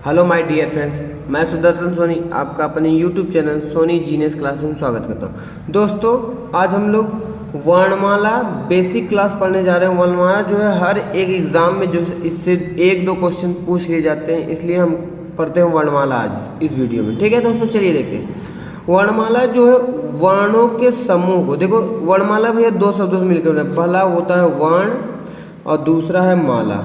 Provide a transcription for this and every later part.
Hello my dear friends, मैं सुदर्शन सोनी आपका अपने YouTube channel Soni genius class में स्वागत करता हूं। दोस्तों, आज हम लोग वर्णमाला बेसिक क्लास पढ़ने जा रहे हैं। वर्णमाला जो है हर एक एग्ज़ाम में जो इससे एक दो क्वेश्चन पूछ लिए जाते हैं, इसलिए हम पढ़ते हैं वर्णमाला आज इस वीडियो में। ठीक है दोस्तों, चलिए देखते हैं। वर्णमाला जो है वर्णों के समूह को, देखो वर्णमाला भैया दो शब्दों से मिलकर बना। पहला होता है वर्ण और दूसरा है माला।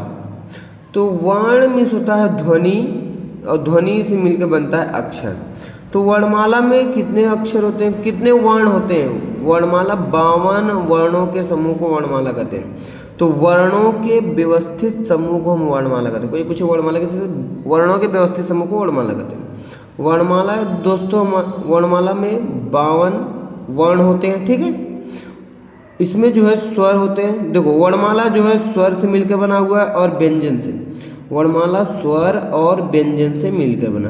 तो वर्ण मीन्स होता है ध्वनि और ध्वनि से मिलकर बनता है अक्षर। तो वर्णमाला में कितने अक्षर होते हैं, कितने वर्ण होते हैं? वर्णमाला 52 वर्णों के समूह को वर्णमाला कहते हैं। तो वर्णों के व्यवस्थित समूह को हम वर्णमाला कहते हैं। कोई पूछे वर्णमाला कैसे? वर्णों के व्यवस्थित समूह को वर्णमाला कहते हैं। वर्णमाला दोस्तों, वर्णमाला में 52 वर्ण होते हैं। ठीक है, इसमें जो है स्वर होते हैं। देखो वर्णमाला जो है स्वर से मिलकर बना हुआ है और व्यंजन से। वर्णमाला स्वर और व्यंजन से मिलकर बना।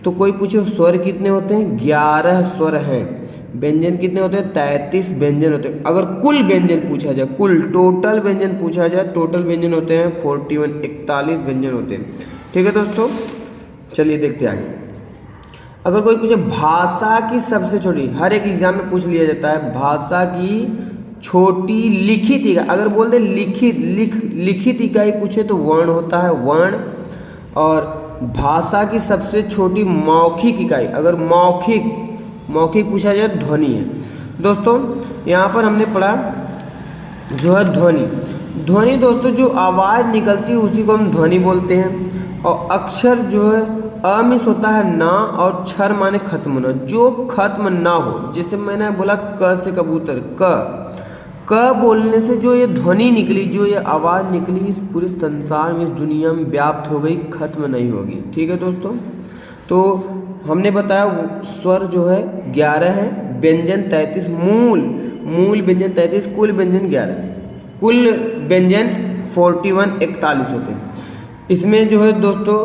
तो कोई पूछे स्वर कितने होते हैं? 11 स्वर हैं। व्यंजन कितने होते हैं? 33 व्यंजन होते हैं। अगर कुल व्यंजन पूछा जाए, कुल टोटल व्यंजन पूछा जाए, टोटल व्यंजन होते हैं 41 व्यंजन होते हैं। ठीक है दोस्तों, चलिए देखते हैं आगे। अगर कोई पूछे भाषा की सबसे छोटी, हर एक एग्जाम में पूछ लिया जाता है, भाषा की छोटी लिखित इकाई। अगर बोल दे लिखित इकाई पूछे तो वर्ण होता है वर्ण। और भाषा की सबसे छोटी मौखिक इकाई, अगर मौखिक पूछा जाए ध्वनि है। दोस्तों यहाँ पर हमने पढ़ा जो है ध्वनि दोस्तों, जो आवाज़ निकलती है उसी को हम ध्वनि बोलते हैं। और अक्षर जो है अमिस होता है ना, और क्षर माने खत्म होना, जो खत्म ना हो। जैसे मैंने बोला क से कबूतर, क बोलने से जो ये ध्वनि निकली, जो ये आवाज़ निकली, इस पूरे संसार में, इस दुनिया में व्याप्त हो गई, खत्म नहीं होगी। ठीक है दोस्तों, तो हमने बताया स्वर जो है 11 है, व्यंजन 33, मूल व्यंजन 33, कुल व्यंजन 11, कुल व्यंजन 41 होते हैं। इसमें जो है दोस्तों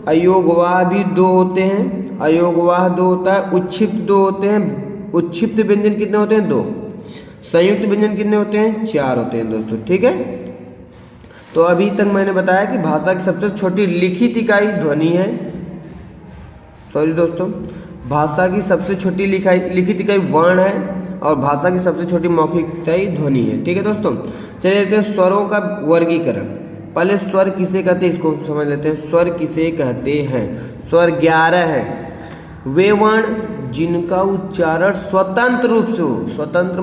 अयोगवाह भी 2 होते हैं, अयोगवाह 2 होता है, उच्छिप्त 2 होते हैं। उच्छिप्त व्यंजन कितने होते हैं? 2। संयुक्त व्यंजन कितने होते हैं? 4 होते हैं दोस्तों। ठीक है, तो अभी तक मैंने बताया कि भाषा की सबसे छोटी लिखित इकाई ध्वनि है। सॉरी दोस्तों, भाषा की सबसे छोटी लिखित इकाई वर्ण है और भाषा की सबसे छोटी मौखिक इकाई ध्वनि है। ठीक है दोस्तों, चलिए देखते हैं स्वरों का वर्गीकरण। पहले स्वर किसे कहते हैं इसको समझ लेते हैं। स्वर किसे कहते हैं? स्वर 11 हैं। वे वर्ण जिनका उच्चारण स्वतंत्र रूप से हो, स्वतंत्र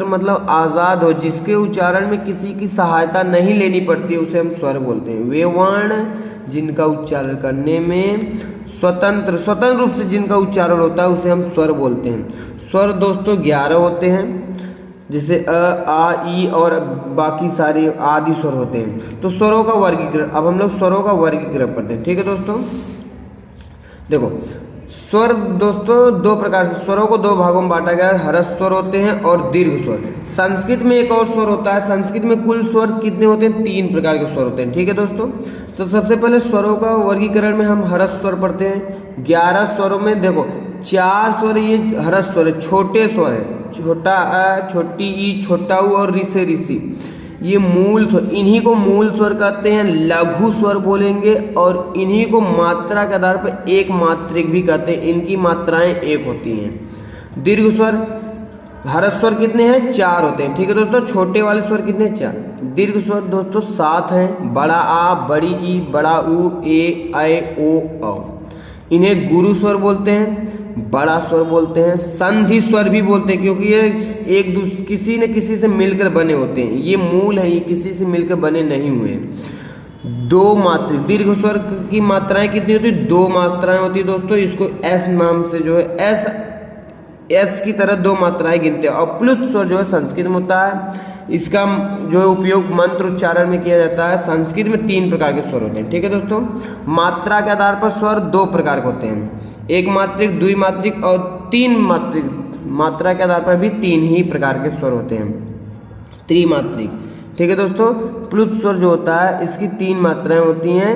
मतलब आज़ाद हो, जिसके उच्चारण में किसी की सहायता नहीं लेनी पड़ती है, उसे हम स्वर बोलते हैं। वे वर्ण जिनका उच्चारण करने में स्वतंत्र रूप से जिनका उच्चारण होता है उसे हम स्वर बोलते हैं। स्वर दोस्तों 11 होते हैं, जैसे अ, आ, ई और बाकी सारे आदि स्वर होते हैं। तो स्वरों का वर्गीकरण, अब हम लोग स्वरों का वर्गीकरण पढ़ते हैं। ठीक है दोस्तों, देखो स्वर दोस्तों 2 प्रकार से, स्वरों को 2 भागों में बांटा गया है। ह्रस्व स्वर होते हैं और दीर्घ स्वर। संस्कृत में एक और स्वर होता है। संस्कृत में कुल स्वर कितने होते हैं? 3 प्रकार के स्वर होते हैं। ठीक है दोस्तों, तो सबसे पहले स्वरों का वर्गीकरण में हम ह्रस्व स्वर पढ़ते हैं। 11 स्वरों में देखो 4 स्वर ये ह्रस्व स्वर है, छोटे स्वर है, छोटा अ, छोटी ई, छोटा ऊ और रि से ऋषि, ये मूल स्वर, इन्हीं को मूल स्वर कहते हैं। लघु स्वर बोलेंगे और इन्हीं को मात्रा के आधार पर एक मात्रिक भी कहते हैं। इनकी मात्राएं 1 होती हैं। दीर्घ स्वर, ह्रस्व स्वर कितने हैं? 4 होते हैं। ठीक है दोस्तों, छोटे वाले स्वर कितने? 4। दीर्घ स्वर दोस्तों 7 हैं। बड़ा आ, बड़ी ई, बड़ा ऊ, ए, ऐ, ओ, औ। इन्हें गुरु स्वर बोलते हैं, बड़ा स्वर बोलते हैं, संधि स्वर भी बोलते हैं, क्योंकि ये किसी न किसी से मिलकर बने होते हैं। ये मूल है, ये किसी से मिलकर बने नहीं हुए हैं। 2 मात्रिक, दीर्घ स्वर की मात्राएं कितनी होती है? 2 मात्राएं होती है दोस्तों। इसको एस नाम से जो है एस की तरह 2 मात्राएं गिनते हैं। और प्लुत स्वर जो है संस्कृत में होता है। इसका जो है उपयोग मंत्र उच्चारण में किया जाता है। संस्कृत में 3 प्रकार के स्वर होते हैं। ठीक है दोस्तों, मात्रा के आधार पर स्वर 2 प्रकार के होते हैं, एक मात्रिक, द्विमात्रिक और 3 मात्रिक। मात्रा के आधार पर भी 3 ही प्रकार के स्वर होते हैं, त्रिमात्रिक। ठीक है दोस्तों, प्लुत स्वर जो होता है इसकी 3 मात्राएं होती हैं,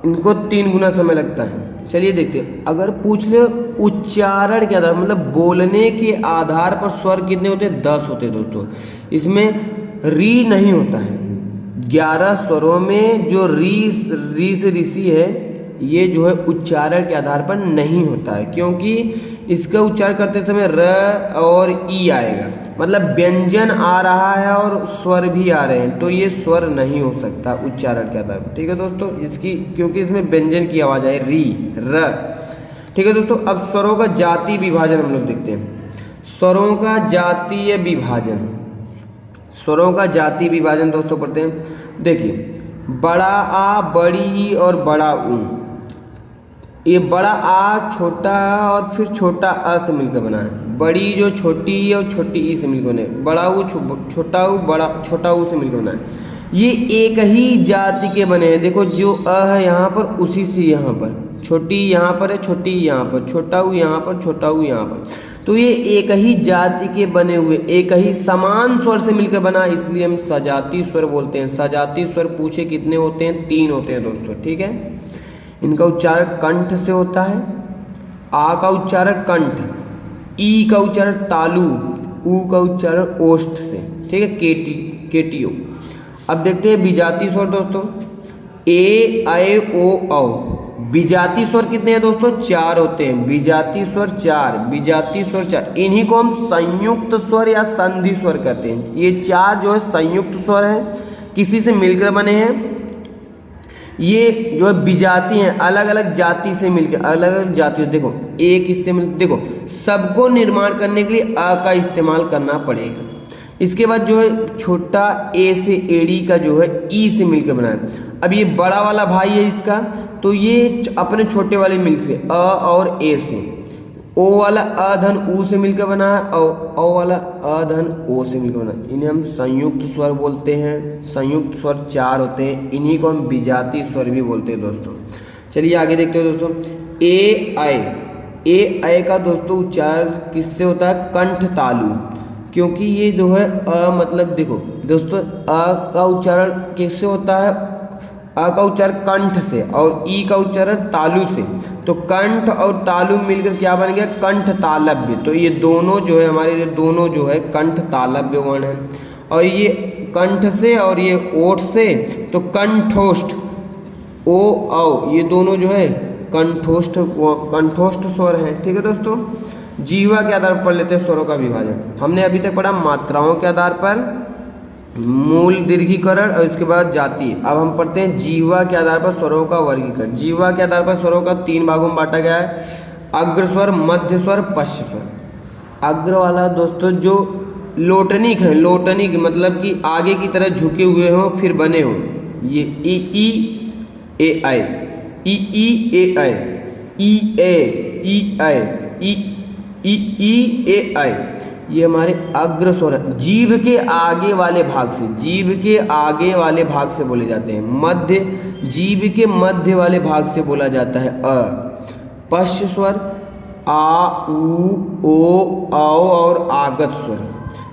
इनको 3 गुना समय लगता है। चलिए देखते हैं, अगर पूछ ले उच्चारण के आधार मतलब बोलने के आधार पर स्वर कितने होते हैं? 10 होते हैं दोस्तों। इसमें री नहीं होता है, 11 स्वरों में जो री से ऋषि है ये जो है उच्चारण के आधार पर नहीं होता है, क्योंकि इसका उच्चारण करते समय र और ई आएगा, मतलब व्यंजन आ रहा है और स्वर भी आ रहे हैं, तो ये स्वर नहीं हो सकता उच्चारण के आधार पर। ठीक है दोस्तों, इसकी क्योंकि इसमें व्यंजन की आवाज़ आए री र। ठीक है दोस्तों, अब स्वरों का जातीय विभाजन हम लोग देखते हैं। स्वरों का जातीय विभाजन, स्वरों का जातीय विभाजन दोस्तों पढ़ते हैं। देखिए, बड़ा आ, बड़ी ई और बड़ा ऊ। ये बड़ा आ छोटा और फिर छोटा अ से मिलकर बना है। बड़ी जो छोटी ई और छोटी ई से मिलकर बने। बड़ा ऊ छोटा ऊ बड़ा छोटा ऊ से मिलकर बना है। ये एक ही जाति के बने हैं। देखो, जो अ है यहाँ पर उसी से यहाँ पर, छोटी यहाँ पर है, छोटी यहाँ पर, छोटा ऊ यहाँ पर, छोटा ऊ यहाँ पर, तो ये एक ही जाति के बने हुए, एक ही समान स्वर से मिलकर बना, इसलिए हम सजातीय स्वर बोलते हैं। सजातीय स्वर पूछे कितने होते हैं? 3 होते हैं दोस्तों। ठीक है, इनका उच्चारण कंठ से होता है। आ का उच्चारण कंठ, ई का उच्चारण तालु, ऊ का उच्चारण ओष्ठ से। ठीक है, केटियो। अब देखते हैं विजातीय स्वर दोस्तों। ए ऐ ओ औ। विजातीय स्वर कितने हैं दोस्तों? 4 होते हैं। विजातीय स्वर 4, विजातीय स्वर 4। इन्हीं को हम संयुक्त स्वर या संधि स्वर कहते हैं। ये 4 जो है संयुक्त स्वर हैं, किसी से मिलकर बने हैं। ये जो है विजाती हैं, अलग अलग जाति से मिलकर, अलग अलग जातियों। देखो, एक इससे मिल, देखो सबको निर्माण करने के लिए अ का इस्तेमाल करना पड़ेगा। इसके बाद जो है छोटा ए से एड़ी का जो है ई से मिलकर बना है। अब ये बड़ा वाला भाई है इसका, तो ये अपने छोटे वाले मिल से अ और ए से। ओ वाला अ धन ऊ से मिलकर बना है और ओ वाला अ धन ओ से मिलकर बना है। इन्हें हम संयुक्त स्वर बोलते हैं। संयुक्त स्वर 4 होते हैं, इन्हीं को हम विजातीय स्वर भी बोलते हैं दोस्तों। चलिए आगे देखते हैं दोस्तों। ए ऐ। ए ऐ का दोस्तों उच्चारण किससे होता है? कंठ तालु, क्योंकि ये जो है अ, मतलब देखो दोस्तों, अ का उच्चारण किससे होता है? अ का उच्चारण कंठ से और ई का उच्चारण तालु से, तो कंठ और तालु मिलकर क्या बन गया? कंठ तालव्य। तो ये दोनों जो है हमारे, ये दोनों जो है कंठ तालव्य वर्ण है। और ये कंठ से और ये ओठ से, तो कंठोष्ठ ओ औ, ये दोनों जो है कंठोष्ठ स्वर हैं। ठीक है दोस्तों, जीवा के आधार पर पढ़ लेते हैं स्वरों का विभाजन। हमने अभी तक पढ़ा मात्राओं के आधार पर, मूल दीर्घीकरण और उसके बाद जाति। अब हम पढ़ते हैं जीवा के आधार पर स्वरों का वर्गीकरण। जीवा के आधार पर स्वरों का 3 भागों में बांटा गया है। अग्र स्वर, मध्य स्वर, पश्च स्वर। अग्र वाला दोस्तों जो लोटनिक है, लोटनिक मतलब कि आगे की तरह झुके हुए हों फिर बने हों, ये ई ए ऐ, ई ए ऐ, ई ऐ, ई ए ऐ, ये हमारे अग्र स्वर जीभ के आगे वाले भाग से, जीभ के आगे वाले भाग से बोले जाते हैं। मध्य, जीभ के मध्य वाले भाग से बोला जाता है अ। पश्च स्वर आ, ऊ, ओ, औ और आगत स्वर,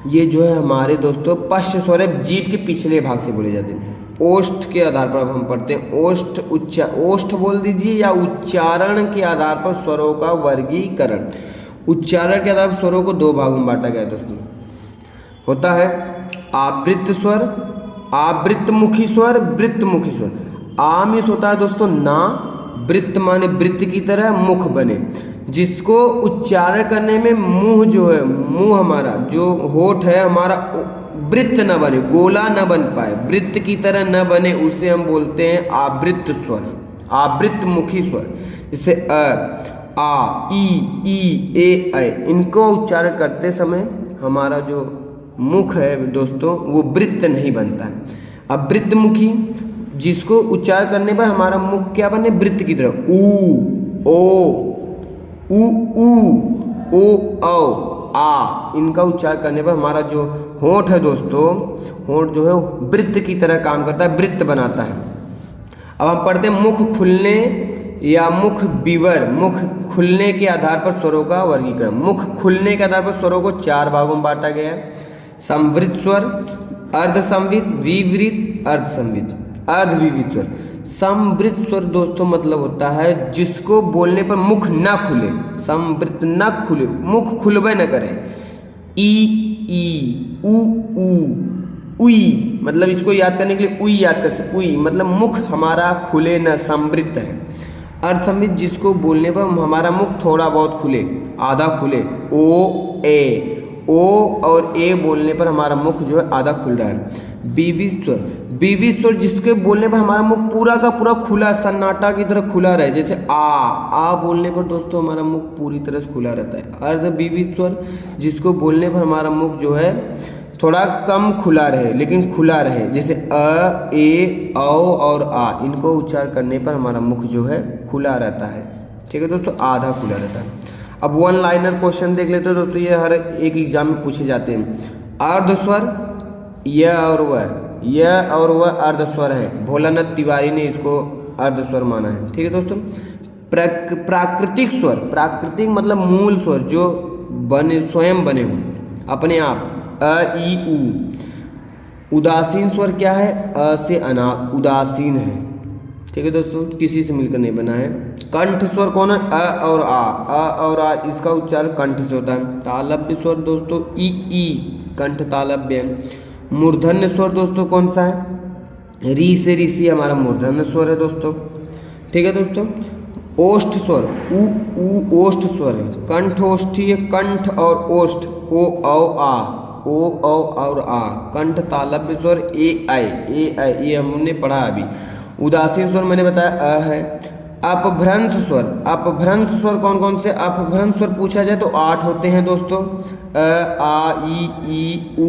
ये जो है हमारे दोस्तों पश्च स्वर है, जीभ के पिछले भाग से बोले जाते हैं। ओष्ठ के आधार पर अब हम पढ़ते हैं ओष्ठ, ओष्ठ बोल दीजिए या उच्चारण के आधार पर स्वरों का वर्गीकरण। उच्चारण के आधार पर स्वरों को 2 भागों में बांटा गया है दोस्तों। होता है आवृत्त स्वर, आवृत्तमुखी स्वर, वृत्तमुखी स्वर। आ में होता है दोस्तों ना, वृत्त माने वृत्त की तरह मुख बने, जिसको उच्चारण करने में मुंह जो है, मुंह हमारा जो होठ है हमारा वृत्त न बने, गोला न बन पाए, वृत्त की तरह न बने, उसे हम बोलते हैं आवृत्त स्वर, आवृत्तमुखी स्वर। जैसे आ, ई ए ऐ, इनको उच्चारण करते समय हमारा जो मुख है दोस्तों वो वृत्त नहीं बनता है। अब वृत्तमुखी, जिसको उच्चारण करने पर हमारा मुख क्या बने? वृत्त की तरह। ऊ, ओ औ आ, इनका उच्चारण करने पर हमारा जो होंठ है दोस्तों, होंठ जो है वृत्त की तरह काम करता है, वृत्त बनाता है। अब हम पढ़ते हैं मुख खुलने या मुख विवर। मुख खुलने के आधार पर स्वरों का वर्गीकरण। मुख खुलने के आधार पर स्वरों को 4 भागों में बांटा गया है। संवृत स्वर, अर्धसंवृत, विवृत, अर्धसंवृत, अर्धविवृत स्वर। संवृत स्वर दोस्तों मतलब होता है जिसको बोलने पर मुख ना खुले, संवृत ना खुले, मुख खुलबे न करे। ई, ऊ, उई, मतलब इसको याद करने के लिए उई याद कर सकते, उई मतलब मुख हमारा खुले न समृद्ध है। अर्ध समृद्ध जिसको बोलने पर हमारा मुख थोड़ा बहुत खुले, आधा खुले, ओ ए, ओ और ए बोलने पर हमारा मुख जो है आधा खुल रहा है। बीवी स्वर, बीवी स्वर जिसके बोलने पर हमारा मुख पूरा का पूरा खुला सन्नाटा की तरह खुला रहे, जैसे आ बोलने पर दोस्तों हमारा मुख पूरी तरह से खुला रहता है। अर्ध बीवी स्वर जिसको बोलने पर हमारा मुख जो है थोड़ा कम खुला रहे लेकिन खुला रहे, जैसे अ ए औ और आ, इनको उच्चार करने पर हमारा मुख जो है खुला रहता है। ठीक है दोस्तों, आधा खुला रहता है। अब वन लाइनर क्वेश्चन देख लेते हो दोस्तों, ये हर एक एग्जाम में पूछे जाते हैं। अर्ध स्वर य और वह अर्ध स्वर है। भोलानाथ तिवारी ने इसको अर्ध स्वर माना है। ठीक है दोस्तों। प्राकृतिक स्वर, प्राकृतिक मतलब मूल स्वर जो बने स्वयं बने हों अपने आप, अ ई उ। उदासीन स्वर क्या है? अ से अना, उदासीन है। ठीक है दोस्तों, किसी से मिलकर नहीं बना है। कंठ स्वर कौन है? अ और आ, इसका उच्चारण कंठ से होता है। तालव्य स्वर दोस्तों ई, कंठ तालव्य है। मूर्धन्य स्वर दोस्तों कौन सा है? री से ऋषि हमारा मूर्धन्य स्वर है दोस्तों। ठीक है दोस्तों। ओष्ठ स्वर उ ओष्ठ स्वर है। कंठ ओष्ठी है, कंठ और ओष्ठ ओ औ और आ। कंठ तालव्य स्वर ए आई, ये हमने पढ़ा अभी। उदासीन स्वर मैंने बताया अ है। अपभ्रंश स्वर, अपभ्रंश स्वर कौन कौन से? अपभ्रंश स्वर पूछा जाए तो 8 होते हैं दोस्तों। अ आ ई उ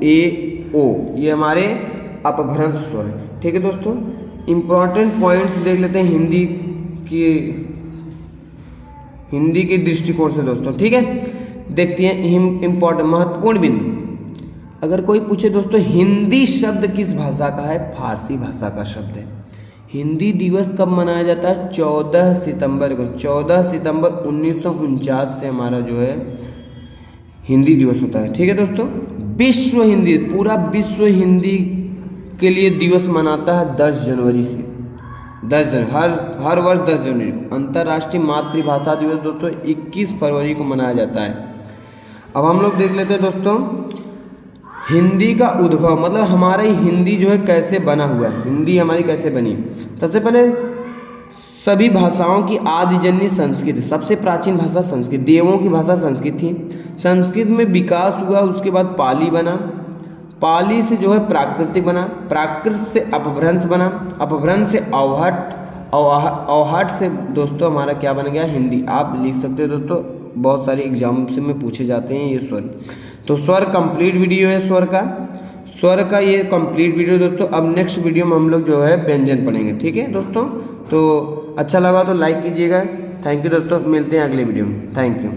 ए ओ, ये हमारे अपभ्रंश स्वर हैं। ठीक है दोस्तों। इम्पॉर्टेंट पॉइंट्स देख लेते हैं हिंदी के दृष्टिकोण से दोस्तों। ठीक है, देखते हैं इम्पॉर्टेंट महत्वपूर्ण बिंदु। अगर कोई पूछे दोस्तों हिंदी शब्द किस भाषा का है? फारसी भाषा का शब्द है। हिंदी दिवस कब मनाया जाता है? 14 सितंबर को। 14 सितंबर 1949 से हमारा जो है हिंदी दिवस होता है। ठीक है दोस्तों। विश्व हिंदी, पूरा विश्व हिंदी के लिए दिवस मनाता है 10 जनवरी से। 10 जनवरी हर वर्ष 10 जनवरी को। अंतर्राष्ट्रीय मातृभाषा दिवस दोस्तों 21 फरवरी को मनाया जाता है। अब हम लोग देख लेते हैं दोस्तों हिंदी का उद्भव, मतलब हमारी हिंदी जो है कैसे बना हुआ है, हिंदी हमारी कैसे बनी। सबसे पहले सभी भाषाओं की आदिजन्य संस्कृत है। सबसे प्राचीन भाषा संस्कृत, देवों की भाषा संस्कृत थी। संस्कृत में विकास हुआ, उसके बाद पाली बना, पाली से जो है प्राकृतिक बना, प्राकृत से अपभ्रंश बना, अपभ्रंश से अवहट, अवहट से दोस्तों हमारा क्या बन गया? हिंदी। आप लिख सकते हो दोस्तों, बहुत सारे एग्जाम्स में पूछे जाते हैं ये स्वर। तो स्वर कंप्लीट वीडियो है स्वर का ये कंप्लीट वीडियो दोस्तों। अब नेक्स्ट वीडियो में हम लोग जो है व्यंजन पढ़ेंगे। ठीक है दोस्तों। तो अच्छा लगा तो लाइक कीजिएगा। थैंक यू दोस्तों, मिलते हैं अगले वीडियो में। Thank you.